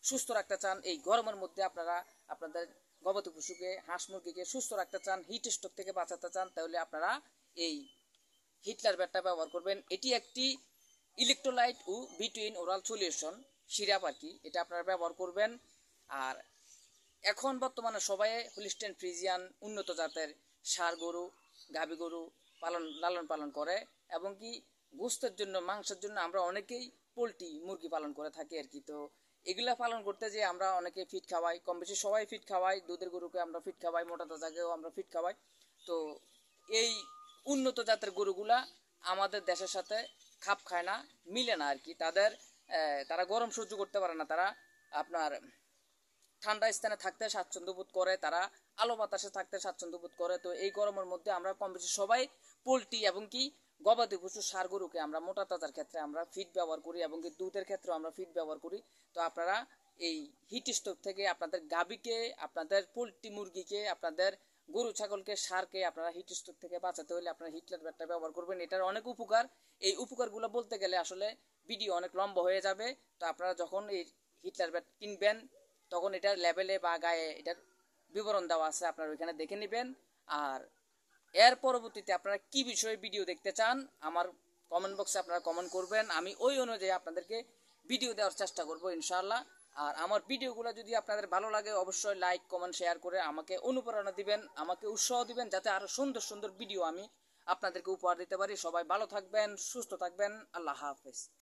সুস্থ রাখতে চান, এই গরমের মধ্যে আপনারা আপনাদের গবাদি পশুকে, হাঁস মুরগিকে সুস্থ রাখতে চান, হিট স্ট্রোক থেকে বাঁচাতে চান, তাহলে আপনারা এই হিটলার ব্যাটটা ব্যবহার করবেন। এটি একটি ইলেকট্রোলাইট ও বিটুইন ওরাল সলিউশন সিরাপ আর কি, এটা আপনারা ব্যবহার করবেন। আর এখন বর্তমানে সবাই হলিস্টেইন ফ্রিজিয়ান উন্নত জাতের ষাঁড় গরু, গাভী গরু লালন পালন করে, এবং কি গোস্তের জন্য, মাংসের জন্য আমরা অনেকেই পোলট্রি মুরগি পালন করে থাকি আর কি। তো এগুলা পালন করতে যে আমরা অনেকে ফিট খাওয়াই, কম বেশি সবাই ফিট খাওয়াই, দুধের গরুকে আমরা ফিট খাওয়াই, মোটা তাজাকেও আমরা ফিট খাওয়াই। তো এই উন্নত জাতের গরুগুলা আমাদের দেশের সাথে খাপ খায় না, মিলে না আর কি। তারা গরম সহ্য করতে পারে না, তারা আপনার ঠান্ডা স্থানে থাকতে স্বাচ্ছন্দ্য বোধ করে, তারা আলো বাতাসে থাকতে স্বাচ্ছন্দ্য বোধ করে। তো এই গরমের মধ্যে আমরা কম বেশি সবাই পোলট্রি এবং কি গবাদি পশু ষাঁড় গরুকে আমরা মোটা তাজার ক্ষেত্রে আমরা ফিড ব্যবহার করি, এবং কি দুধের ক্ষেত্রেও আমরা ফিড ব্যবহার করি। তো আপনারা এই হিট স্ট্রোক থেকে আপনাদের গাভীকে, আপনাদের পোলট্রি মুরগিকে, আপনাদের গরু ছাগলকে, ষাঁড়কে আপনারা হিট স্ট্রোক থেকে বাঁচাতে হলে আপনারা হিটলার ব্যাটটা ব্যবহার করবেন। এটার অনেক উপকার, এই উপকারগুলো বলতে গেলে আসলে ভিডিও অনেক লম্বা হয়ে যাবে। তো আপনারা যখন এই হিটলার ব্যাট কিনবেন তখন এটার লেবেলে বা গায়ে এটার বিবরণ দেওয়া আছে, আপনারা ওইখানে দেখে নেবেন। আর এর পরবর্তীতে আপনারা কি বিষয়ে ভিডিও দেখতে চান আমার কমেন্ট বক্সে আপনারা কমেন্ট করবেন, আমি ওই অনুযায়ী আপনাদেরকে ভিডিও দেওয়ার চেষ্টা করব ইনশাআল্লাহ। আর আমার ভিডিওগুলো যদি আপনাদের ভালো লাগে অবশ্যই লাইক কমেন্ট শেয়ার করে আমাকে অনুপ্রেরণা দিবেন, আমাকে উৎসাহ দিবেন, যাতে আরও সুন্দর সুন্দর ভিডিও আমি আপনাদেরকে উপহার দিতে পারি। সবাই ভালো থাকবেন, সুস্থ থাকবেন, আল্লাহ হাফেজ।